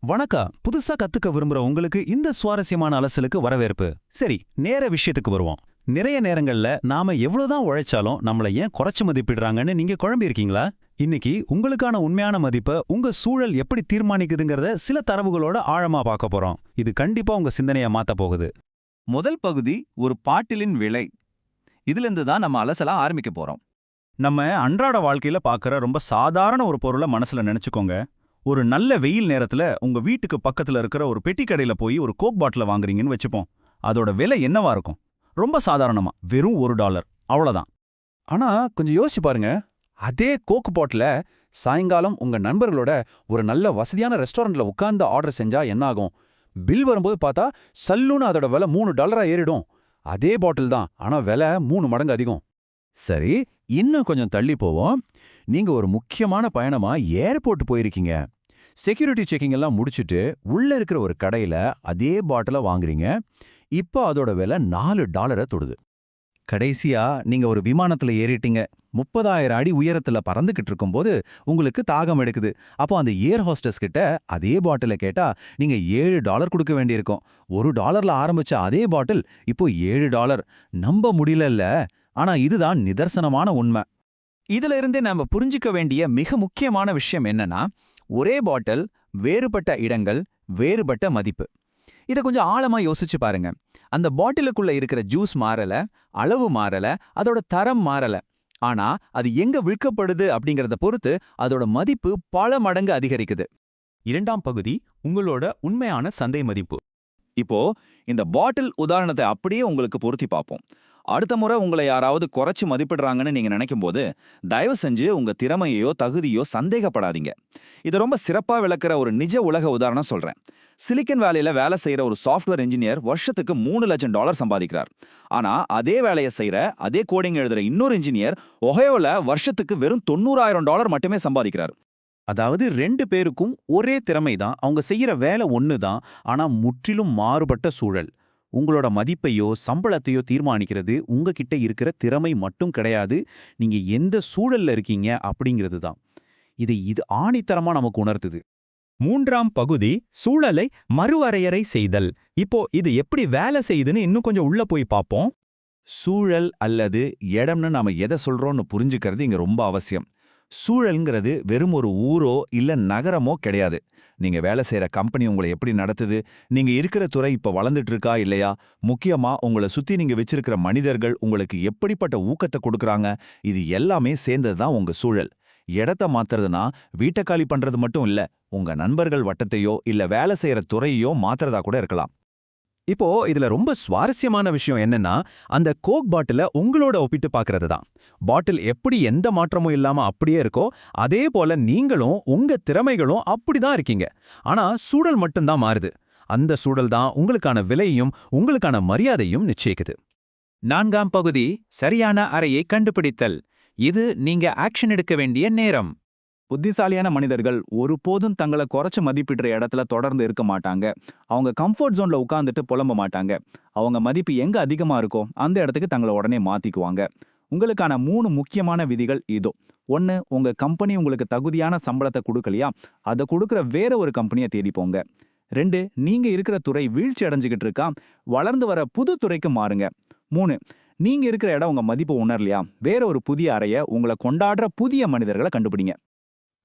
வணக்கம். புதுசா கத்துக்க விரும்புற உங்களுக்கு இந்த சுவாரஸ்யமான அலசலுக்கு வரவேற்பு. சரி, நேர விஷயத்துக்கு வருவோம். நிறைய நேரங்கள்ல நாம எவ்வளவுதான் உழைச்சாலும் நம்மள ஏன் குறைச்சு மதிப்பிடுறாங்கன்னு நீங்க குழம்பி இருக்கீங்களா? இன்னைக்கு உங்களுக்கான உண்மையான மதிப்பை உங்க சூழல் எப்படி தீர்மானிக்குதுங்கிறத சில தரவுகளோட ஆழமா பார்க்க போறோம். இது கண்டிப்பா உங்க சிந்தனையை மாத்த போகுது. முதல் பகுதி ஒரு பாட்டிலின் விலை. இதிலிருந்து தான் நம்ம அலசலா ஆரம்பிக்க போறோம். நம்ம அன்றாட வாழ்க்கையில பார்க்குற ரொம்ப சாதாரண ஒரு பொருளை மனசுல நினைச்சுக்கோங்க. ஒரு நல்ல வெயில் நேரத்துல உங்க வீட்டுக்கு பக்கத்துல இருக்கிற ஒரு பெட்டி கடையில போய் ஒரு கோக் பாட்டில வாங்குறீங்கன்னு வச்சுப்போம். அதோட விலை என்னவா இருக்கும்? ரொம்ப சாதாரணமா வெறும் $1 அவ்வளவுதான். ஆனா கொஞ்சம் யோசிச்சு பாருங்க. அதே கோக் பாட்டில சாயங்காலம் உங்க நண்பர்களோட ஒரு நல்ல வசதியான ரெஸ்டாரண்ட்ல உட்கார்ந்து ஆர்டர் செஞ்சா என்ன ஆகும்? பில் வரும்போது பார்த்தா சல்லுன்னு அதோட விலை $3 ஏறிடும். அதே பாட்டில் தான், ஆனா விலை 3 மடங்கு அதிகம். சரி, இன்னும் கொஞ்சம் தள்ளி போவோம். நீங்க ஒரு முக்கியமான பயணமா ஏர்போர்ட் போயிருக்கீங்க. செக்யூரிட்டி செக்கிங் எல்லாம் முடிச்சுட்டு உள்ள இருக்கிற ஒரு கடையில அதே பாட்டில வாங்குறீங்க. இப்போ அதோட விலை $4 தொடுது. கடைசியா நீங்க ஒரு விமானத்துல ஏறிட்டீங்க. 30,000 அடி உயரத்துல பறந்துகிட்டு இருக்கும்போது உங்களுக்கு தாகம் எடுக்குது. அப்போ அந்த ஏர் ஹோஸ்டஸ் கிட்ட அதே பாட்டில கேட்டா நீங்க $7 கொடுக்க வேண்டியிருக்கும். $1 ஆரம்பிச்ச அதே பாட்டில் இப்போ $7. நம்ப முடியலல்ல. ஆனா இதுதான் நிதர்சனமான உண்மை. இதுல இருந்தே நாம புரிஞ்சுக்க வேண்டிய மிக முக்கியமான விஷயம் என்னன்னா, ஒரே பாட்டில், வேறுபட்ட இடங்கள், வேறுபட்ட மதிப்பு. இதை கொஞ்சம் ஆழமா யோசிச்சு பாருங்க. அந்த பாட்டிலுக்குள்ள இருக்கிற ஜூஸ் மாறல, அளவு மாறல, அதோட தரம் மாறல. ஆனா அது எங்க விற்கப்படுது அப்படிங்கறத பொறுத்து அதோட மதிப்பு பல மடங்கு அதிகரிக்குது. இரண்டாம் பகுதி உங்களோட உண்மையான சந்தை மதிப்பு. இப்போ இந்த பாட்டில் உதாரணத்தை அப்படியே உங்களுக்கு பொருத்தி பார்ப்போம். அடுத்த முறை உங்களை யாராவது குறைச்சு மதிப்பிடுறாங்கன்னு நீங்க நினைக்கும் போது தயவு செஞ்சு உங்க திறமையோ தகுதியோ சந்தேகப்படாதீங்க. இதை ரொம்ப சிறப்பா விளக்குற ஒரு நிஜ உலக உதாரணம் சொல்றேன். சிலிக்கன் வேலையில வேலை செய்யற ஒரு சாஃப்ட்வேர் இன்ஜினியர் வருஷத்துக்கு $3 லட்சம் சம்பாதிக்கிறார். ஆனா அதே வேலையை செய்யற அதே கோடிங் எழுதுற இன்னொரு இன்ஜினியர் ஒஹயோல வருஷத்துக்கு வெறும் $90,000 மட்டுமே சம்பாதிக்கிறார். அதாவது 2 பேருக்கும் ஒரே திறமை தான், அவங்க செய்யற வேலை ஒன்று தான், ஆனா முற்றிலும் மாறுபட்ட சூழல். உங்களோட மதிப்பையோ சம்பளத்தையோ தீர்மானிக்கிறது உங்ககிட்ட இருக்கிற திறமை மட்டும் கிடையாது, நீங்க எந்த சூழல்ல இருக்கீங்க அப்படிங்கிறது தான். இது ஆணித்தரமா நமக்கு உணர்த்துது. மூன்றாம் பகுதி சூழலை மறுவரையறை செய்தல். இப்போ இது எப்படி வேலை செய்யுதுன்னு இன்னும் கொஞ்சம் உள்ள போய் பார்ப்போம். சூழல் அல்லது இடம்னு நாம எதை சொல்றோம்னு புரிஞ்சுக்கிறது இங்க ரொம்ப அவசியம். சூழல்ங்கிறது வெறும் ஒரு ஊரோ இல்ல நகரமோ கிடையாது. நீங்க வேலை செய்யற கம்பெனி உங்களை எப்படி நடத்துது, நீங்க இருக்கிற துறை இப்ப வளர்ந்துட்டு இருக்கா இல்லையா, முக்கியமா உங்களை சுத்தி நீங்க வச்சிருக்கிற மனிதர்கள் உங்களுக்கு எப்படிப்பட்ட ஊக்கத்தை கொடுக்கறாங்க, இது எல்லாமே சேர்ந்ததுதான் உங்க சூழல். இடத்த மாத்துறதுனா வீட்டை காலி பண்றது மட்டும் இல்ல, உங்க நண்பர்கள் வட்டத்தையோ இல்ல வேலை செய்யற துறையோ மாத்துறதா கூட இருக்கலாம். இப்போ இதுல ரொம்ப சுவாரஸ்யமான விஷயம் என்னன்னா, அந்த கோக் பாட்டில உங்களோட ஒப்பிட்டு பார்க்கறது தான். பாட்டில் எப்படி எந்த மாற்றமும் இல்லாம அப்படியே இருக்கோ, அதே போல நீங்களும் உங்க திறமைகளும் அப்படிதான் இருக்கீங்க. ஆனா சூழல் மட்டும்தான் மாறுது. அந்த சூழல் தான் உங்களுக்கான விலையையும் உங்களுக்கான மரியாதையும் நிச்சயிக்குது. நான்காம் பகுதி சரியான அறையை கண்டுபிடித்தல். இது நீங்க ஆக்ஷன் எடுக்க வேண்டிய நேரம். புத்திசாலியான மனிதர்கள் ஒருபோதும் தங்களை குறைச்சு மதிப்பிடுற இடத்துல தொடர்ந்து இருக்க மாட்டாங்க. அவங்க கம்ஃபர்ட் ஜோன்ல உட்கார்ந்துட்டு புலம்ப மாட்டாங்க. அவங்க மதிப்பு எங்க அதிகமா இருக்கோ அந்த இடத்துக்கு தங்களை உடனே மாத்திக்குவாங்க. உங்களுக்கான 3 முக்கியமான விதிகள் இதோ. 1, உங்க கம்பெனி உங்களுக்கு தகுதியான சம்பளத்தை கொடுக்கலையா, அதை கொடுக்குற வேற ஒரு கம்பெனியை தேடி போங்க. 2, நீங்க இருக்கிற துறை வீழ்ச்சி அடைஞ்சுக்கிட்டு இருக்கா, வளர்ந்து வர புது துறைக்கு மாறுங்க. 3, நீங்க இருக்கிற இடம் உங்க மதிப்பு உணரலையா, வேற ஒரு புதிய அறைய உங்களை கொண்டாடுற புதிய மனிதர்களை கண்டுபிடிங்க.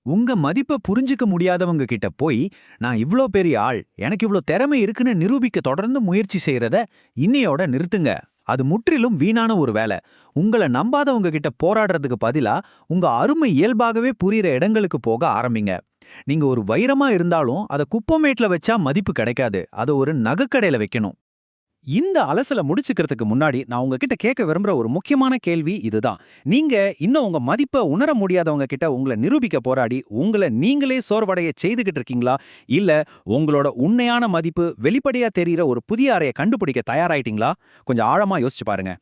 உங்க மதிப்பை புரிஞ்சுக்க முடியாதவங்க கிட்ட போய் நான் இவ்ளோ பெரிய ஆள், எனக்கு இவ்ளோ திறமை இருக்குன்னு நிரூபிக்க தொடர்ந்து முயற்சி செய்யறத இன்னையோட நிறுத்துங்க. அது முற்றிலும் வீணான ஒரு வேலை. உங்களை நம்பாதவங்க கிட்ட போராடுறதுக்கு பதிலா உங்க அருமை இயல்பாகவே புரியிற இடங்களுக்கு போக ஆரம்பிங்க. நீங்க ஒரு வைரமா இருந்தாலும் அதை குப்பமேட்ல வச்சா மதிப்பு கிடைக்காது. அதை ஒரு நகைக்கடையில வைக்கணும். இந்த அலசல முடிச்சுக்கிறதுக்கு முன்னாடி நான் உங்ககிட்ட கேட்க விரும்புற ஒரு முக்கியமான கேள்வி இதுதான். நீங்க இன்னும் உங்க மதிப்பை உணர முடியாதவங்க கிட்ட உங்களை நிரூபிக்க போராடி உங்களை நீங்களே சோர்வடைய செய்துகிட்டு இருக்கீங்களா? இல்ல உங்களோட உண்மையான மதிப்பு வெளிப்படையா தெரியிற ஒரு புதிய அறையை கண்டுபிடிக்க தயாராயிட்டீங்களா? கொஞ்சம் ஆழமா யோசிச்சு பாருங்க.